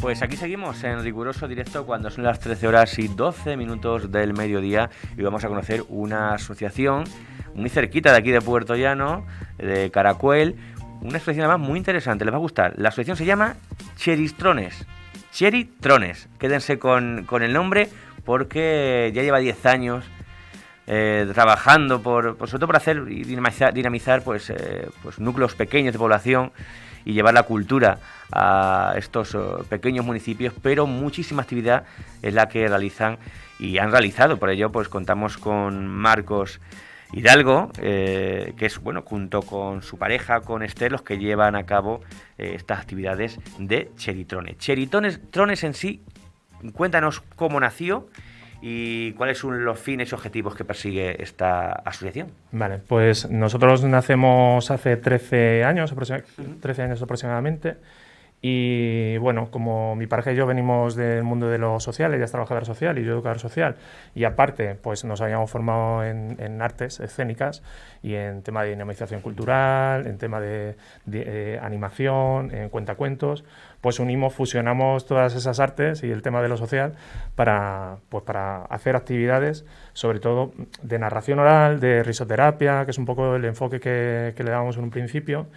Pues aquí seguimos en riguroso directo cuando son las 13 horas y 12 minutos del mediodía y vamos a conocer una asociación muy cerquita de aquí de Puerto Llano, de Caracuel, una asociación además muy interesante, les va a gustar. La asociación se llama Cheritrones. Cheritrones, quédense con el nombre porque ya lleva 10 años trabajando sobre todo por hacer y dinamizar pues núcleos pequeños de población y llevar la cultura a estos pequeños municipios, pero muchísima actividad es la que realizan y han realizado. Por ello, pues contamos con Marcos Hidalgo, que es, bueno, junto con su pareja, con Esther, los que llevan a cabo estas actividades de Cheritrones. Cheritrones en sí, cuéntanos cómo nació y cuáles son los fines y objetivos que persigue esta asociación. Vale, pues nosotros nacemos hace 13 años aproximadamente. Y bueno, como mi pareja y yo venimos del mundo de lo social, ella es trabajadora social y yo educador social, y aparte pues nos habíamos formado en artes escénicas y en tema de dinamización cultural, en tema de animación, en cuentacuentos, pues fusionamos todas esas artes y el tema de lo social para hacer actividades, sobre todo de narración oral, de risoterapia, que es un poco el enfoque que le dábamos en un principio.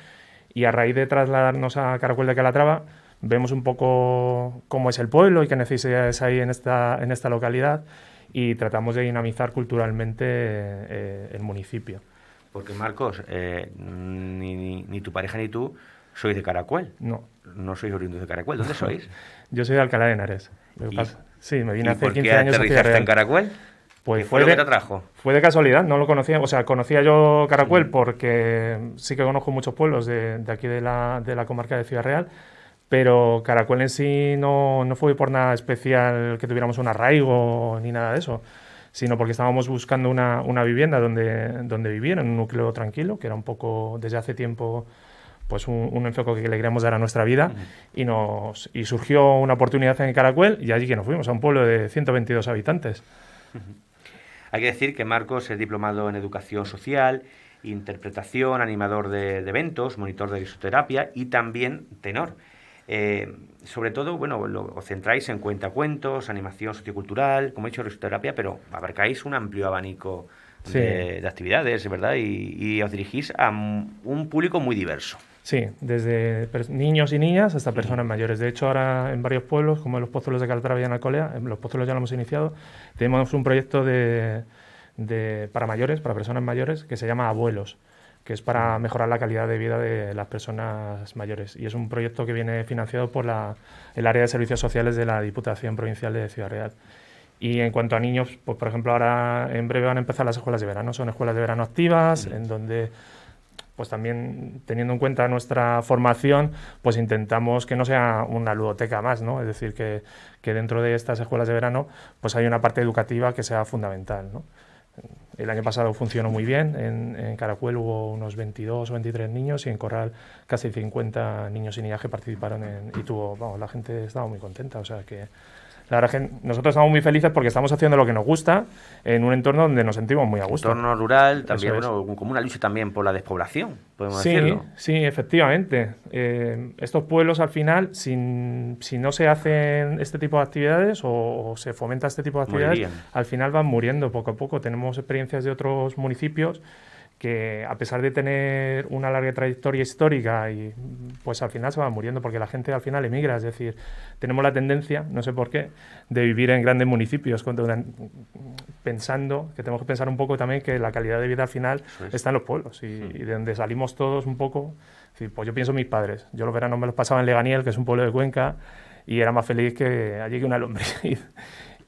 Y a raíz de trasladarnos a Caracuel de Calatrava, vemos un poco cómo es el pueblo y qué necesidades hay en esta localidad y tratamos de dinamizar culturalmente el municipio. Porque Marcos, ni tu pareja ni tú sois de Caracuel. No sois oriundos de Caracuel. ¿Dónde sois? Yo soy de Alcalá de Henares. Sí, me vine hace 15 años. ¿Y por qué aterrizaste en Caracuel? Pues ¿Qué fue lo que te atrajo? Fue de casualidad, no lo conocía. O sea, conocía yo Caracuel porque sí que conozco muchos pueblos de aquí de la comarca de Ciudad Real, pero Caracuel en sí no fue por nada especial que tuviéramos un arraigo ni nada de eso, sino porque estábamos buscando una vivienda donde vivir, en un núcleo tranquilo, que era un poco desde hace tiempo pues un enfoque que le queríamos dar a nuestra vida, y surgió una oportunidad en Caracuel y allí que nos fuimos, a un pueblo de 122 habitantes. Hay que decir que Marcos es diplomado en Educación Social, Interpretación, animador de eventos, monitor de risoterapia y también tenor. Sobre todo, bueno, os centráis en cuentacuentos, animación sociocultural, como he dicho, risoterapia, pero abarcáis un amplio abanico de actividades, ¿verdad? Y os dirigís a un público muy diverso. Sí, desde niños y niñas hasta personas mayores. De hecho, ahora en varios pueblos, como en los Pozuelos de Calatrava y en Alcolea, en los Pozuelos ya lo hemos iniciado, tenemos un proyecto para mayores, para personas mayores, que se llama Abuelos, que es para mejorar la calidad de vida de las personas mayores. Y es un proyecto que viene financiado por el área de servicios sociales de la Diputación Provincial de Ciudad Real. Y en cuanto a niños, pues por ejemplo, ahora en breve van a empezar las escuelas de verano. Son escuelas de verano activas, en donde pues también teniendo en cuenta nuestra formación, pues intentamos que no sea una ludoteca más, ¿no? Es decir, que dentro de estas escuelas de verano pues hay una parte educativa que sea fundamental, ¿no? El año pasado funcionó muy bien, en Caracuel hubo unos 22 o 23 niños y en Corral casi 50 niños y niñas que participaron la gente estaba muy contenta, o sea que la verdad es que nosotros estamos muy felices porque estamos haciendo lo que nos gusta en un entorno donde nos sentimos muy a gusto. Entorno rural, también, como una lucha también por la despoblación, podemos decirlo. Sí, efectivamente. Estos pueblos al final, si no se hacen este tipo de actividades o se fomenta este tipo de actividades, al final van muriendo poco a poco. Tenemos experiencias de otros municipios que a pesar de tener una larga trayectoria histórica y pues al final se van muriendo porque la gente al final emigra, es decir, tenemos la tendencia, no sé por qué, de vivir en grandes municipios pensando que tenemos que pensar un poco también que la calidad de vida al final está en los pueblos y de donde salimos todos un poco. Es decir, pues yo pienso en mis padres, yo los veranos me los pasaba en Leganiel, que es un pueblo de Cuenca, y era más feliz que allí que una lombriz.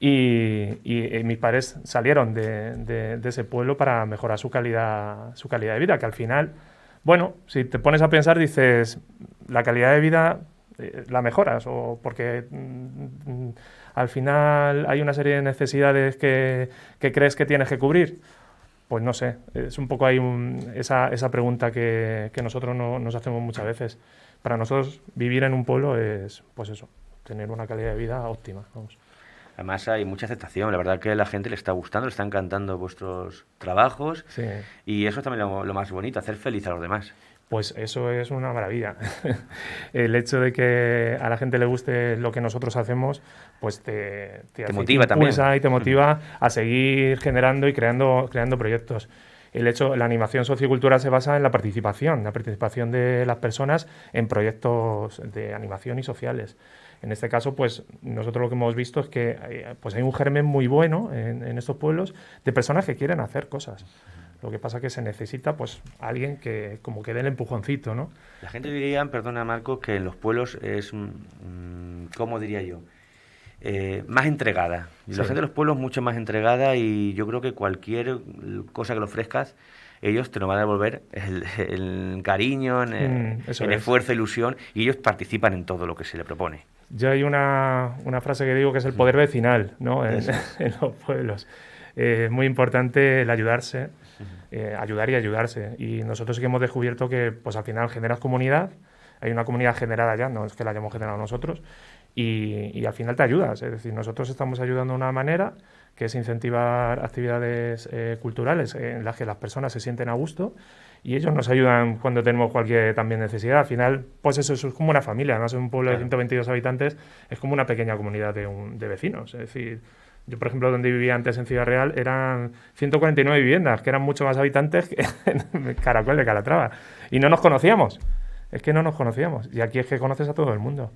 Y mis padres salieron de ese pueblo para mejorar su calidad de vida, que al final, bueno, si te pones a pensar, dices, la calidad de vida la mejoras, o porque al final hay una serie de necesidades que crees que tienes que cubrir. Pues no sé, es un poco ahí esa pregunta que nosotros nos hacemos muchas veces. para nosotros vivir en un pueblo es, pues eso, tener una calidad de vida óptima, vamos. Además hay mucha aceptación, la verdad que a la gente le está gustando, le está encantando vuestros trabajos Sí. y eso es también lo más bonito, hacer feliz a los demás. Pues eso es una maravilla. El hecho de que a la gente le guste lo que nosotros hacemos, pues te motiva también. Y te motiva a seguir generando y creando proyectos. La animación sociocultural se basa en la participación de las personas en proyectos de animación y sociales. En este caso, pues nosotros lo que hemos visto es que pues hay un germen muy bueno en estos pueblos de personas que quieren hacer cosas. Lo que pasa es que se necesita pues alguien que como que dé el empujoncito, ¿no? La gente diría, perdona Marcos, que en los pueblos es, ¿cómo diría yo? Más entregada. Sí. La gente de los pueblos es mucho más entregada y yo creo que cualquier cosa que le ofrezcas, ellos te lo van a devolver el cariño, el esfuerzo, ilusión, y ellos participan en todo lo que se le propone. Yo hay una frase que digo que es el poder vecinal, ¿no? En los pueblos. Es muy importante el ayudarse, ayudar y ayudarse. Y nosotros sí que hemos descubierto que pues al final generas comunidad, hay una comunidad generada ya, no es que la hayamos generado nosotros, y al final te ayudas. Es decir, nosotros estamos ayudando de una manera que es incentivar actividades culturales en las que las personas se sienten a gusto y ellos nos ayudan cuando tenemos cualquier también necesidad. Al final, pues eso es como una familia. Además, en un pueblo de 122 habitantes es como una pequeña comunidad de vecinos. Es decir, yo, por ejemplo, donde vivía antes en Ciudad Real eran 149 viviendas, que eran mucho más habitantes que en Caracol de Calatrava. Y no nos conocíamos. Es que no nos conocíamos. Y aquí es que conoces a todo el mundo.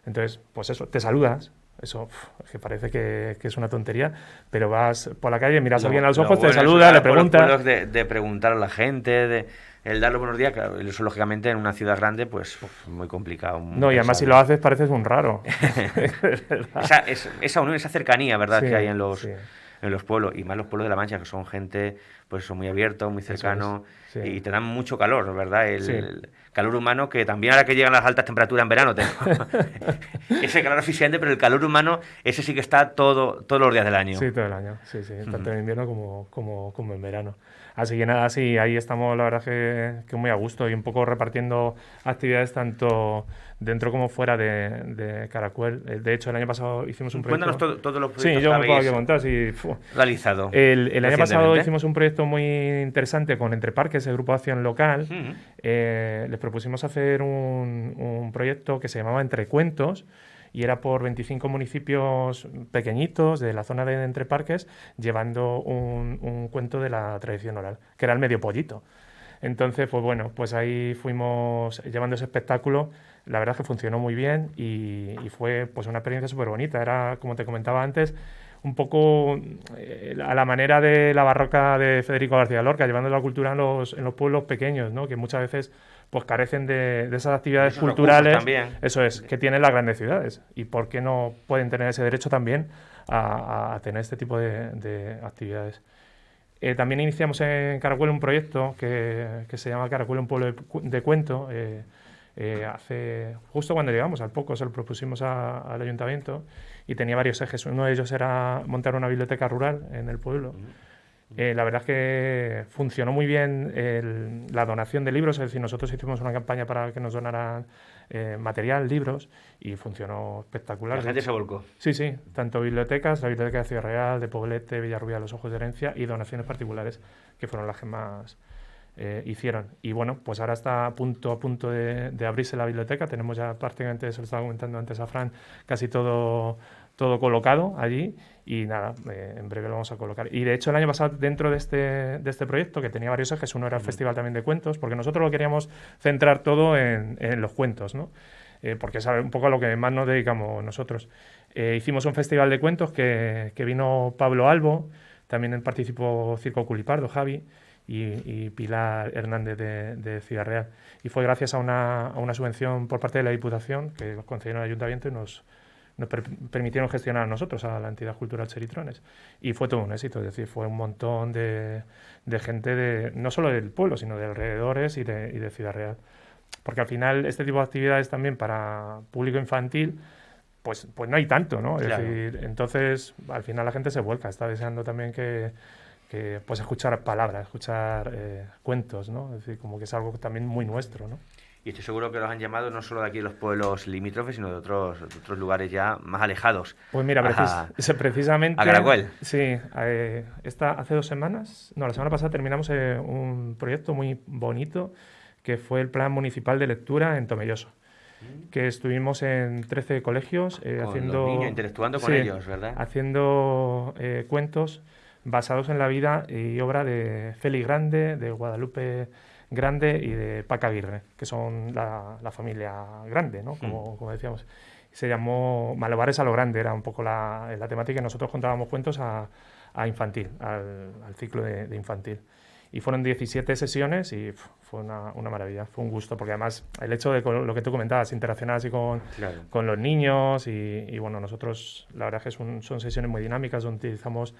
Entonces, pues eso, te saludas. Eso, es que parece que es una tontería, pero vas por la calle, miras a alguien a los ojos, te saludas, le preguntas. De preguntar a la gente, el darle buenos días, claro, eso lógicamente en una ciudad grande, pues muy complicado. No, y además si lo haces pareces un raro. esa unión, esa cercanía, ¿verdad?, sí, que hay en los pueblos, y más los pueblos de La Mancha, que son gente, pues son muy abiertos, muy cercanos, y te dan mucho calor, ¿verdad? El calor humano, que también ahora que llegan las altas temperaturas en verano, ese calor asfixiante, pero el calor humano, ese sí que está todos los días del año. Sí, todo el año, sí, tanto en invierno como en verano. Así que nada, sí, ahí estamos la verdad que muy a gusto y un poco repartiendo actividades tanto dentro como fuera de Caracuel. De hecho, el año pasado hicimos un proyecto... Cuéntanos todos los proyectos que yo me puedo aquí montar. Realizado. El año pasado hicimos un proyecto muy interesante con Entre Parques, el grupo de acción local. Les propusimos hacer un proyecto que se llamaba Entre Cuentos, y era por 25 municipios pequeñitos de la zona de Entre Parques, llevando un cuento de la tradición oral, que era el Medio Pollito. Entonces, pues bueno, pues ahí fuimos llevando ese espectáculo. La verdad es que funcionó muy bien y fue pues una experiencia súper bonita. Era, como te comentaba antes, un poco a la manera de la barroca de Federico García Lorca, llevando la cultura en los pueblos pequeños, ¿no? Que muchas veces pues carecen de esas actividades culturales, eso es, que tienen las grandes ciudades. ¿Y por qué no pueden tener ese derecho también a tener este tipo de actividades? También iniciamos en Caracuel un proyecto que se llama Caracuel, un pueblo de cuento. Justo cuando llegamos, al poco, se lo propusimos al ayuntamiento y tenía varios ejes. Uno de ellos era montar una biblioteca rural en el pueblo. La verdad es que funcionó muy bien la donación de libros, es decir, nosotros hicimos una campaña para que nos donaran material, libros, y funcionó espectacular. La gente se volcó. Sí, tanto bibliotecas, la biblioteca de Ciudad Real, de Poblete, Villarrubia, Los Ojos de Herencia, y donaciones particulares, que fueron las que más hicieron. Y bueno, pues ahora está a punto de abrirse la biblioteca, tenemos ya prácticamente, se lo estaba comentando antes a Fran, casi todo colocado allí y nada, en breve lo vamos a colocar. Y de hecho el año pasado, dentro de este proyecto, que tenía varios ejes, uno era el Festival también de Cuentos, porque nosotros lo queríamos centrar todo en los cuentos, ¿no? Porque es un poco a lo que más nos dedicamos nosotros. Hicimos un festival de cuentos que vino Pablo Albo, también participó Circo Culipardo, Javi, y Pilar Hernández de Ciudad Real. Y fue gracias a una subvención por parte de la Diputación que nos concedieron al Ayuntamiento y nos permitieron gestionar a nosotros, a la entidad cultural Cheritrones. Y fue todo un éxito, es decir, fue un montón de gente, no solo del pueblo, sino de alrededores y de Ciudad Real. Porque al final este tipo de actividades también para público infantil, pues no hay tanto, ¿no? Es decir, entonces al final la gente se vuelca, está deseando también que pues escuchar palabras, escuchar cuentos, ¿no? Es decir, como que es algo también muy nuestro, ¿no? Y estoy seguro que los han llamado no solo de aquí de los pueblos limítrofes, sino de otros lugares ya más alejados. Pues mira, precisamente... A Caracuel. Sí, hace 2 semanas, no, la semana pasada terminamos un proyecto muy bonito que fue el Plan Municipal de Lectura en Tomelloso, que estuvimos en 13 colegios haciendo... Los niños, interactuando con ellos, ¿verdad? Haciendo cuentos basados en la vida y obra de Félix Grande, de Guadalupe Grande y de Paca Aguirre, que son la familia Grande, ¿no? Como decíamos. Se llamó Malabares a lo Grande, era un poco la temática, y nosotros contábamos cuentos a infantil, al ciclo de infantil. Y fueron 17 sesiones y fue una maravilla, fue un gusto, porque además el hecho de lo que tú comentabas, interaccionar así con los niños y bueno, nosotros la verdad es que son sesiones muy dinámicas donde utilizamos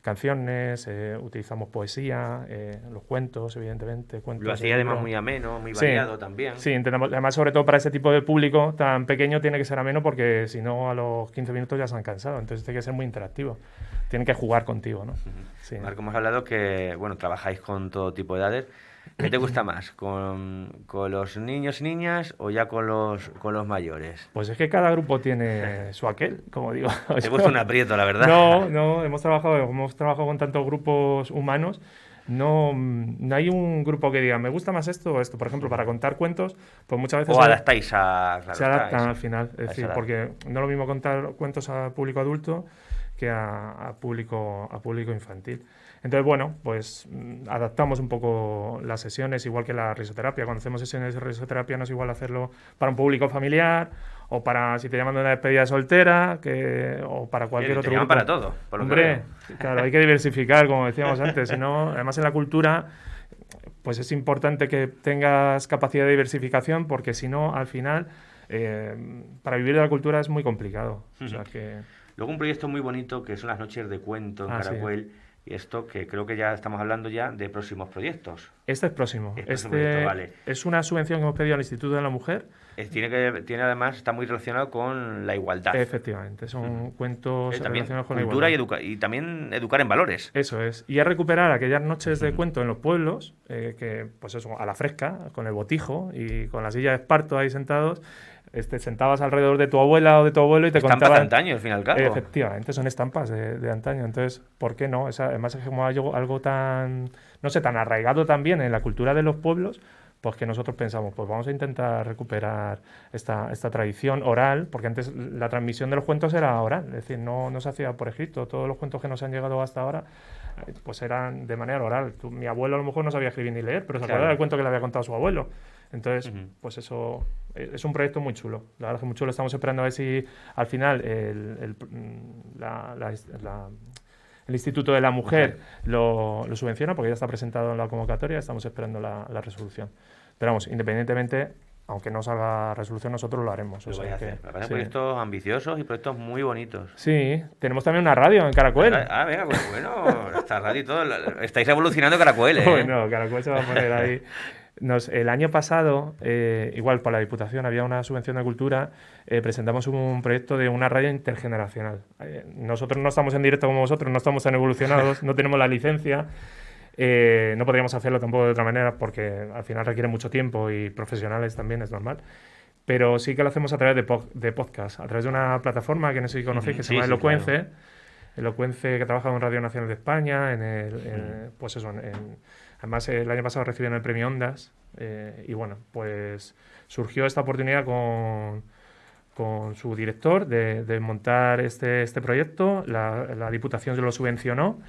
canciones, utilizamos poesía, los cuentos, evidentemente. Cuentos, lo hacía además muy ameno, muy variado también. Sí, intentamos, además sobre todo para ese tipo de público tan pequeño tiene que ser ameno porque si no a los 15 minutos ya se han cansado, entonces tiene que ser muy interactivo, tienen que jugar contigo, ¿no? Sí. Marco, hemos hablado que, bueno, trabajáis con todo tipo de edades. ¿Qué te gusta más? ¿Con los niños y niñas o ya con los mayores? Pues es que cada grupo tiene su aquel, como digo. Te he puesto un aprieto, la verdad. No, hemos trabajado con tantos grupos humanos. No hay un grupo que diga, me gusta más esto o esto. Por ejemplo, para contar cuentos, pues muchas veces... O adaptáis a... Claro, se adaptan al final. Es decir, porque no es lo mismo contar cuentos a público adulto que a público infantil. Entonces, bueno, pues adaptamos un poco las sesiones, igual que la risoterapia. Cuando hacemos sesiones de risoterapia no es igual hacerlo para un público familiar o para, si te llaman de una despedida soltera, o para cualquier otro grupo. Para todo, por lo que veo. Claro, hay que diversificar, como decíamos antes. Si no, además en la cultura, pues es importante que tengas capacidad de diversificación, porque si no, al final, para vivir de la cultura es muy complicado. O sea que... Luego un proyecto muy bonito que son las noches de cuento en Caracuel. Sí. Y esto que creo que ya estamos hablando ya de próximos proyectos. Este es próximo. Es una subvención que hemos pedido al Instituto de la Mujer. Tiene además, está muy relacionado con la igualdad. Efectivamente, son cuentos relacionados con la igualdad. Cultura y también educar en valores. Eso es. Y es recuperar aquellas noches de cuento en los pueblos, que pues eso, a la fresca, con el botijo y con la silla de esparto ahí sentados. Sentabas alrededor de tu abuela o de tu abuelo y te contaban... Estampas de antaño, al fin y al cabo. Efectivamente, son estampas de antaño. Entonces, ¿por qué no? Además es como algo tan, no sé, tan arraigado también en la cultura de los pueblos, pues que nosotros pensamos, pues vamos a intentar recuperar esta tradición oral, porque antes la transmisión de los cuentos era oral, es decir, no se hacía por escrito. Todos los cuentos que nos han llegado hasta ahora pues eran de manera oral. Mi abuelo a lo mejor no sabía escribir ni leer, pero se acuerda del cuento que le había contado su abuelo. Entonces, pues eso es un proyecto muy chulo. La verdad es que muy chulo. Estamos esperando a ver si al final el Instituto de la Mujer lo subvenciona, porque ya está presentado en la convocatoria. Estamos esperando la resolución. Pero vamos, independientemente, aunque no salga resolución, nosotros lo haremos. Lo vais a hacer. Me parecen proyectos ambiciosos y proyectos muy bonitos. Sí, tenemos también una radio en Caracuel. Venga, pues bueno, esta radio y todo. Estáis evolucionando Caracuel, ¿eh? Bueno, Caracuel se va a poner ahí. El año pasado, igual por la Diputación, había una subvención de cultura, presentamos un proyecto de una radio intergeneracional. Nosotros no estamos en directo como vosotros, no estamos tan evolucionados, no tenemos la licencia, no podríamos hacerlo tampoco de otra manera porque al final requiere mucho tiempo y profesionales también, es normal. Pero sí que lo hacemos a través de podcast, a través de una plataforma que no sé si conocéis, que se llama Elocuence. Claro. Elocuence, que trabaja en Radio Nacional de España, pues eso, además el año pasado recibieron el premio Ondas y bueno, pues surgió esta oportunidad con su director de montar este proyecto. La Diputación se lo subvencionó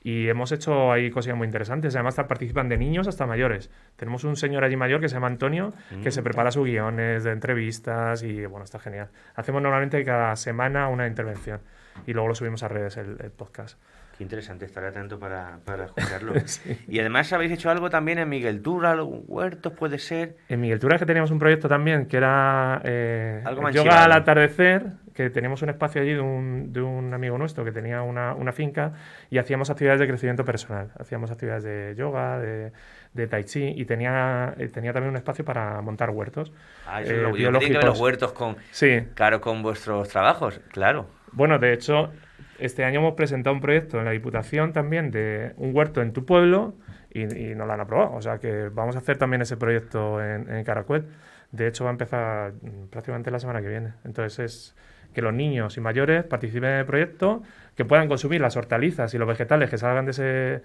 y hemos hecho ahí cosas muy interesantes. Además participan de niños hasta mayores. Tenemos un señor allí mayor que se llama Antonio, que se prepara sus guiones de entrevistas y bueno, está genial. Hacemos normalmente cada semana una intervención y luego lo subimos a redes el podcast. Qué interesante, estaré atento para escucharlo. Sí. Y además habéis hecho algo también en Miguel Tura, huertos puede ser. En Miguel Tura es que teníamos un proyecto también que era yoga chivado. Al atardecer, que teníamos un espacio allí de un amigo nuestro que tenía una finca y hacíamos actividades de crecimiento personal. Hacíamos actividades de yoga, de tai chi y tenía también un espacio para montar huertos. Eso es lo que tienen que ver los huertos con vuestros trabajos, claro. Bueno, de hecho... Este año hemos presentado un proyecto en la Diputación también de un huerto en tu pueblo y nos lo han aprobado. O sea que vamos a hacer también ese proyecto en Caracuel. De hecho, va a empezar prácticamente la semana que viene. Entonces, es que los niños y mayores participen en el proyecto, que puedan consumir las hortalizas y los vegetales que salgan de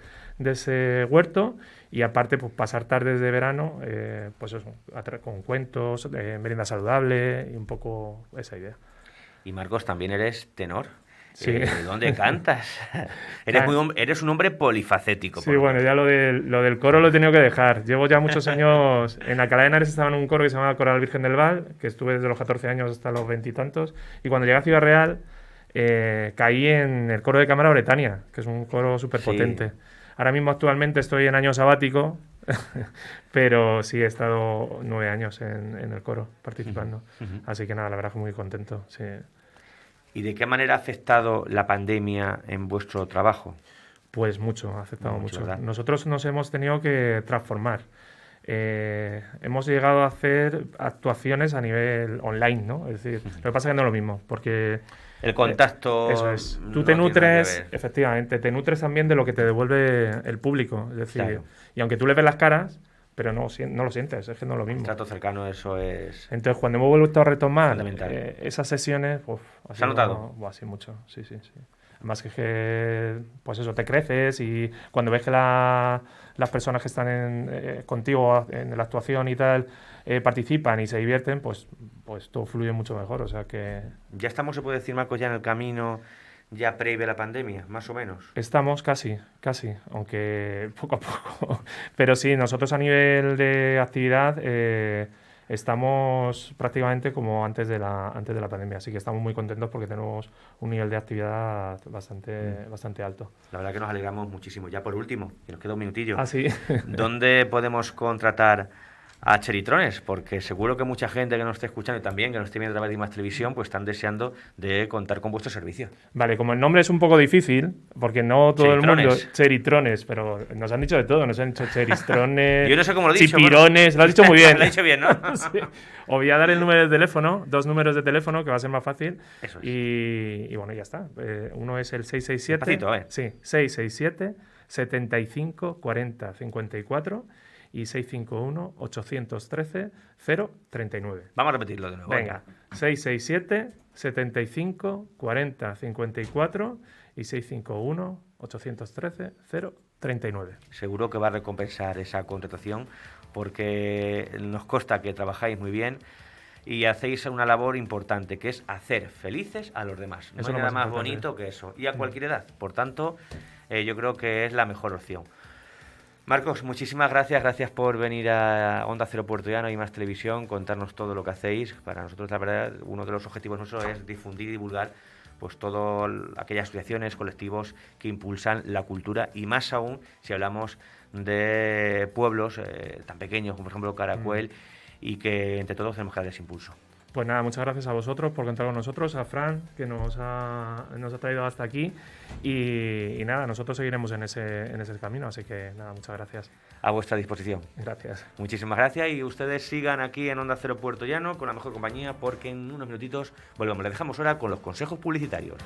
ese huerto y aparte pues pasar tardes de verano pues eso, con cuentos, merienda saludable y un poco esa idea. Y Marcos, también eres tenor. Sí. ¿Dónde cantas? Eres un hombre polifacético. Sí, bueno, ya lo del coro lo he tenido que dejar. Llevo ya muchos años. En Alcalá de Henares estaba en un coro que se llamaba Coral Virgen del Val, que estuve desde los 14 años hasta los 20 y tantos. Y cuando llegué a Ciudad Real, caí en el coro de Cámara Bretania, que es un coro súper potente. Sí. Ahora mismo actualmente estoy en año sabático, pero sí he estado 9 años en el coro participando. Así que nada, la verdad que muy contento, sí. ¿Y de qué manera ha afectado la pandemia en vuestro trabajo? Pues mucho, ha afectado mucho. Nosotros nos hemos tenido que transformar. Hemos llegado a hacer actuaciones a nivel online, ¿no? Es decir, lo que pasa es que no es lo mismo, porque... El contacto... eso es. Tú te nutres, efectivamente, te nutres también de lo que te devuelve el público. Es decir, claro. Y aunque tú le ves las caras, pero no lo sientes, es que no es lo mismo. El trato cercano, eso es... Entonces, cuando hemos vuelto a retomar esas sesiones, ¿se ha notado? Sí, mucho, sí. Además que, pues eso, te creces y cuando ves que las personas que están contigo en la actuación y tal participan y se divierten, pues todo fluye mucho mejor, o sea que... Ya estamos, se puede decir, Marcos, ya en el camino... ya previo a la pandemia, más o menos. Estamos casi, aunque poco a poco. Pero sí, nosotros a nivel de actividad estamos prácticamente como antes de la pandemia, así que estamos muy contentos porque tenemos un nivel de actividad bastante alto. La verdad que nos alegramos muchísimo. Ya por último, que nos queda un minutillo. Ah, sí. ¿Dónde podemos contratar a Cheritrones? Porque seguro que mucha gente que nos esté escuchando y también que nos esté viendo a través de Más Televisión, pues están deseando de contar con vuestro servicio. Vale, como el nombre es un poco difícil, porque no todo el mundo... Cheritrones, pero nos han dicho de todo, nos han dicho cheristrones... Yo no sé cómo lo he dicho. Chipirones, lo has dicho muy bien. Lo he dicho bien, ¿no? Sí. Os voy a dar el número de teléfono, 2 números de teléfono, que va a ser más fácil. Eso es. Y bueno, ya está. Uno es el 667... Despacito, Sí, 667 75 40 54... y 651-813-039. Vamos a repetirlo de nuevo. Venga, 667-75-40-54 y 651-813-039. Seguro que va a recompensar esa contratación porque nos consta que trabajáis muy bien y hacéis una labor importante, que es hacer felices a los demás. No hay nada más bonito que eso, y a cualquier edad. Por tanto, yo creo que es la mejor opción. Marcos, muchísimas gracias por venir a Onda Cero Puerto Llano y Más Televisión, contarnos todo lo que hacéis. Para nosotros, la verdad, uno de los objetivos nuestros es difundir y divulgar pues todas aquellas asociaciones, colectivos que impulsan la cultura, y más aún si hablamos de pueblos tan pequeños como por ejemplo Caracuel, y que entre todos tenemos que darles impulso. Pues nada, muchas gracias a vosotros por contar con nosotros, a Fran, que nos ha traído hasta aquí, y nada, nosotros seguiremos en ese camino, así que nada, muchas gracias. A vuestra disposición. Gracias. Muchísimas gracias, y ustedes sigan aquí en Onda Cero Puerto Llano con la mejor compañía, porque en unos minutitos volvemos. Les dejamos ahora con los consejos publicitarios.